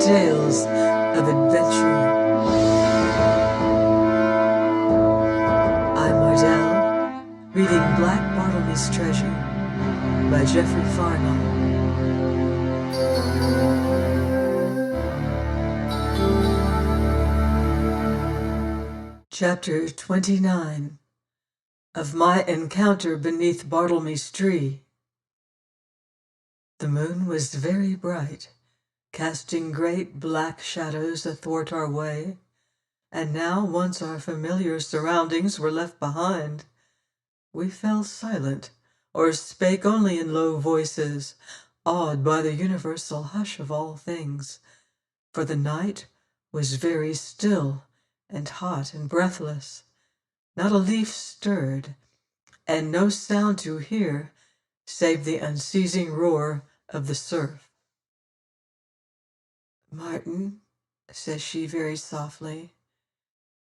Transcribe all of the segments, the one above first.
tales of adventure. I'm Ardell, reading BARTLEMY'S Treasure by Jeffrey Farnall. Chapter 29 of My Encounter Beneath Bartlemy's Tree. The moon was very bright, casting great black shadows athwart our way, and now, once our familiar surroundings were left behind, we fell silent, or spake only in low voices, awed by the universal hush of all things, for the night was very still and hot and breathless. Not a leaf stirred, and no sound to hear save the unceasing roar of the surf. "Martin," says she very softly,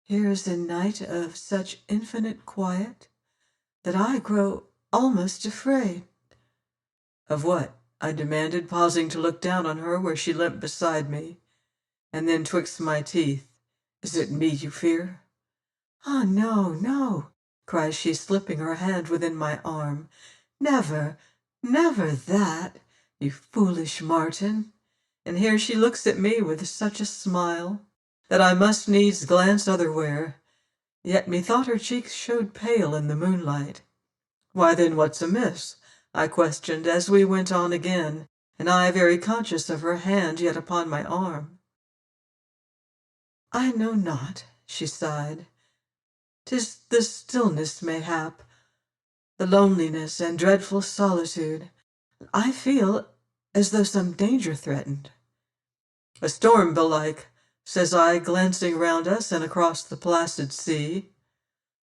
"here is a night of such infinite quiet that I grow almost afraid." "Of what?" I demanded, pausing to look down on her where she limped beside me, and then twixt my teeth. "Is it me you fear?" "Ah, no, no," cries she, slipping her hand within my arm. "Never, never that, you foolish Martin." And here she looks at me with such a smile that I must needs glance otherwhere, yet methought her cheeks showed pale in the moonlight. "Why then, what's amiss?" I questioned as we went on again, and I very conscious of her hand yet upon my arm. "I know not," she sighed. "'Tis the stillness, mayhap, the loneliness and dreadful solitude. I feel as though some danger threatened." "A storm, belike," says I, glancing round us and across the placid sea.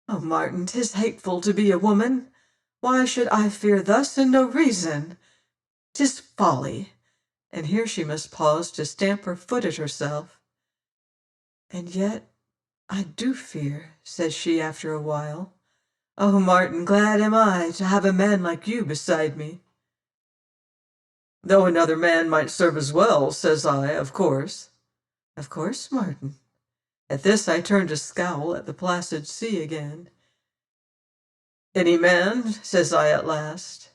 "Oh, Martin, 'tis hateful to be a woman. Why should I fear thus, and no reason? 'Tis folly." And here she must pause to stamp her foot at herself. "And yet I do fear," says she after a while. "Oh, Martin, glad am I to have a man like you beside me." "Though another man might serve as well," says I, "of course." "Of course, Martin." At this I turned to scowl at the placid sea again. "Any man?" says I at last.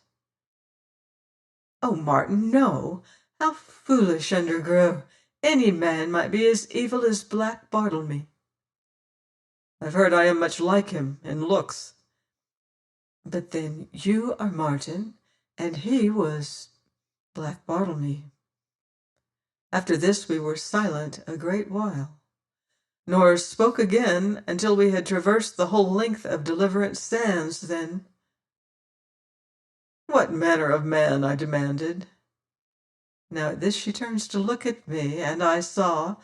"Oh, Martin, no. How foolish undergrow. Any man might be as evil as Black Bartlemy." "I've heard I am much like him in looks." "But then you are Martin, and he was Black Bartlemy." After this we were silent a great while, nor spoke again until we had traversed the whole length of Deliverance Sands. Then, "What manner of man?" I demanded. Now at this she turns to look at me, and I saw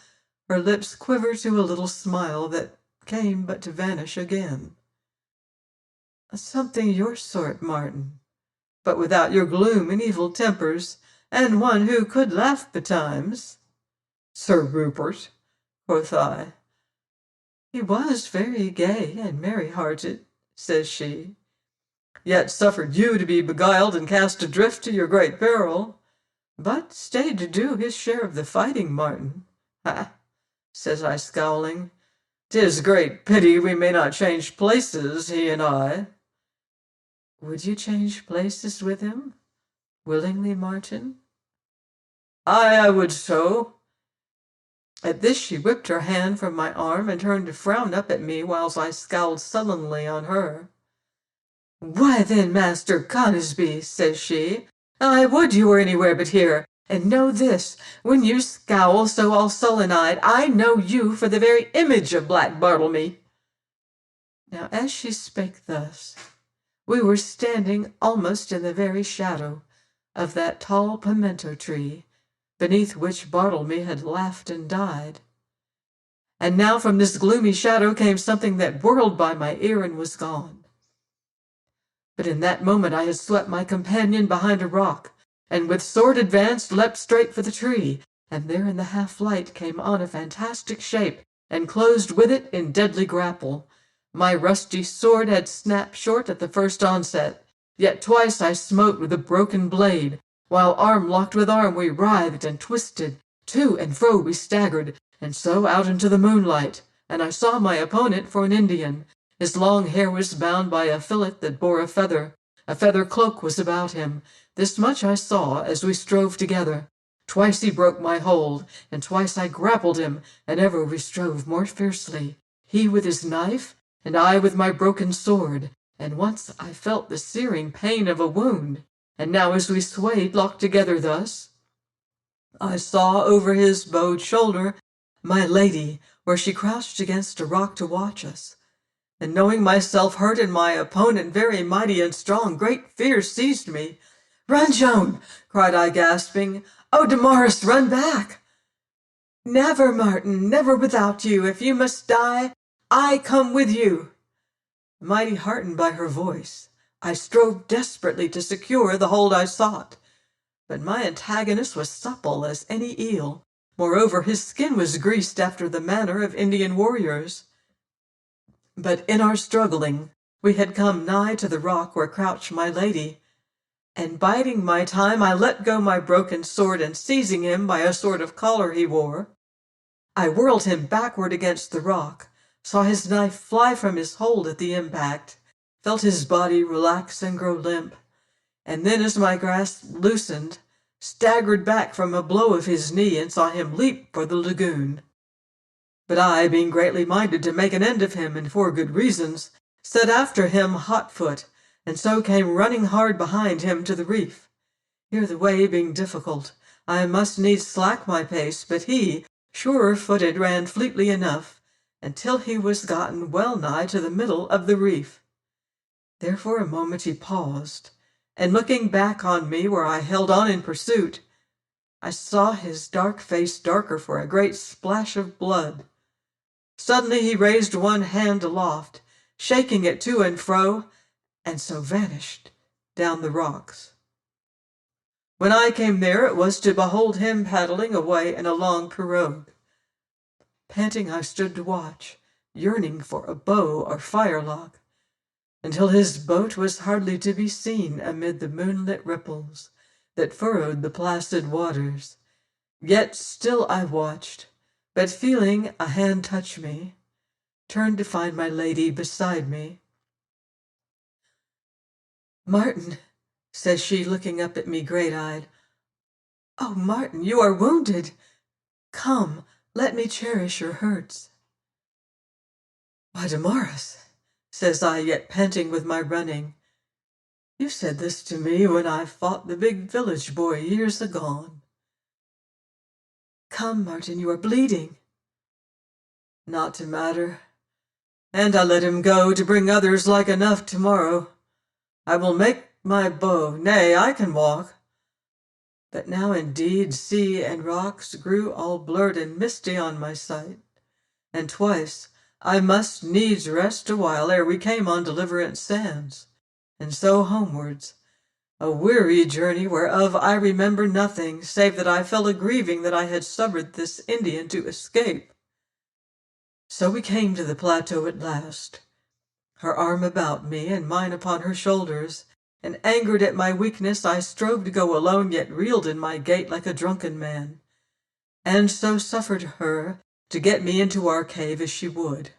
her lips quiver to a little smile that came but to vanish again. "Something your sort, Martin, but without your gloom and evil tempers, and one who could laugh betimes." "Sir Rupert," quoth I. "He was very gay and merry-hearted," says she. "Yet suffered you to be beguiled and cast adrift to your great peril, but stayed to do his share of the fighting, Martin." "Ha!" says I, scowling. "'Tis great pity we may not change places, he and I." "Would you change places with him? Willingly, Martin?" "Aye, I would so." At this she whipped her hand from my arm and turned to frown up at me whilst I scowled sullenly on her. "Why then, Master Conisby," says she, "I would you were anywhere but here. And know this, when you scowl so all sullen-eyed, I know you for the very image of Black Bartlemy." Now as she spake thus, we were standing almost in the very shadow of that tall pimento tree, beneath which Bartlemy had laughed and died. And now from this gloomy shadow came something that whirled by my ear and was gone. But in that moment I had swept my companion behind a rock, and with sword advanced leapt straight for the tree, and there in the half-light came on a fantastic shape, and closed with it in deadly grapple. My rusty sword had snapped short at the first onset, yet twice I smote with the broken blade, while arm locked with arm we writhed and twisted, To and fro we staggered, and so out into the moonlight, and I saw my opponent for an Indian. His long hair was bound by a fillet that bore a feather. A feather cloak was about him. This much I saw as we strove together. Twice he broke my hold, and twice I grappled him, and ever we strove more fiercely, he with his knife, and I with my broken sword, and once I felt the searing pain of a wound. And now as we swayed locked together thus, I saw over his bowed shoulder my lady, where she crouched against a rock to watch us. And knowing myself hurt and my opponent very mighty and strong, great fear seized me. "Run, Joan!" cried I, gasping. "Oh, Damaris, run back!" "Never, Martin, never without you. If you must die, I come with you." Mighty heartened by her voice, I strove desperately to secure the hold I sought. But my antagonist was supple as any eel. Moreover, his skin was greased after the manner of Indian warriors. But in our struggling, we had come nigh to the rock where crouched my lady, and biding my time, I let go my broken sword, and seizing him by a sort of collar he wore, I whirled him backward against the rock, saw his knife fly from his hold at the impact, felt his body relax and grow limp, and then as my grasp loosened, staggered back from a blow of his knee and saw him leap for the lagoon. But I, being greatly minded to make an end of him, and for good reasons, set after him hot-foot, and so came running hard behind him to the reef. Here the way being difficult, I must needs slack my pace, but he, surer-footed, ran fleetly enough, until he was gotten well nigh to the middle of the reef. There for a moment he paused, and looking back on me where I held on in pursuit, I saw his dark face darker for a great splash of blood. Suddenly he raised one hand aloft, shaking it to and fro, and so vanished down the rocks. When I came there, it was to behold him paddling away in a long pirogue. Panting, I stood to watch, yearning for a bow or firelock, until his boat was hardly to be seen amid the moonlit ripples that furrowed the placid waters. Yet still I watched, but feeling a hand touch me, turned to find my lady beside me. "Martin," says she, looking up at me great-eyed. "Oh, Martin, you are wounded. Come, let me cherish your hurts." "Why, Damaris," says I, yet panting with my running, "you said this to me when I fought the big village boy years agone." "Come, Martin, you are bleeding." "Not to matter, and I let him go to bring others like enough tomorrow. I will make my bow, nay, I can walk." But now indeed sea and rocks grew all blurred and misty on my sight, and twice I must needs rest awhile ere we came on Deliverance sands, and so homewards, a weary journey whereof I remember nothing, save that I fell a grieving that I had suffered this Indian to escape. So we came to the plateau at last, her arm about me and mine upon her shoulders, and angered at my weakness, I strove to go alone, yet reeled in my gait like a drunken man, and so suffered her to get me into our cave as she would.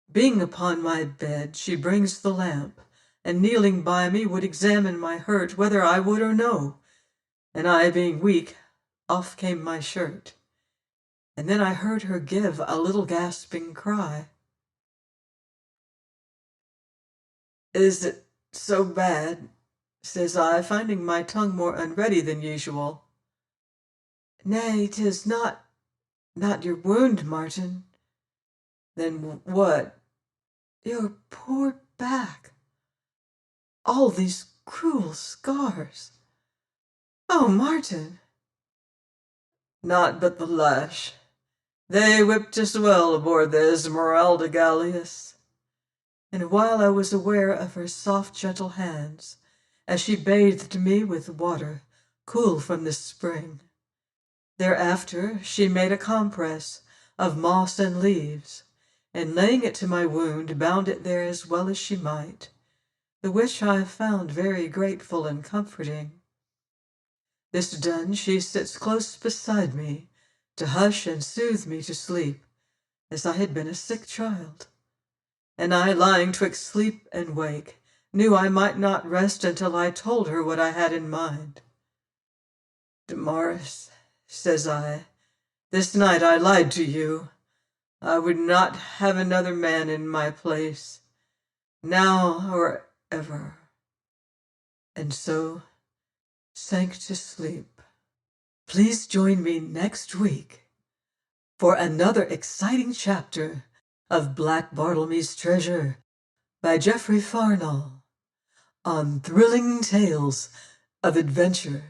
Being upon my bed, she brings the lamp, and kneeling by me would examine my hurt, whether I would or no, and I being weak, off came my shirt, and then I heard her give a little gasping cry. "Is it so bad?" says I, finding my tongue more unready than usual. "Nay, 'tis not your wound, Martin." "Then what?" "Your poor back. All these cruel scars. Oh, Martin!" "Not but the lash. They whipped us well aboard the Esmeralda galleass." And while I was aware of her soft, gentle hands, as she bathed me with water cool from the spring, thereafter she made a compress of moss and leaves, and laying it to my wound, bound it there as well as she might, the which I found very grateful and comforting. This done, she sits close beside me, to hush and soothe me to sleep, as I had been a sick child. And I, lying twixt sleep and wake, knew I might not rest until I told her what I had in mind. "Damaris," says I, "this night I lied to you. I would not have another man in my place, now or ever." And so sank to sleep. Please join me next week for another exciting chapter of Black Bartlemy's Treasure by Geoffrey Farnall on Thrilling Tales of Adventure.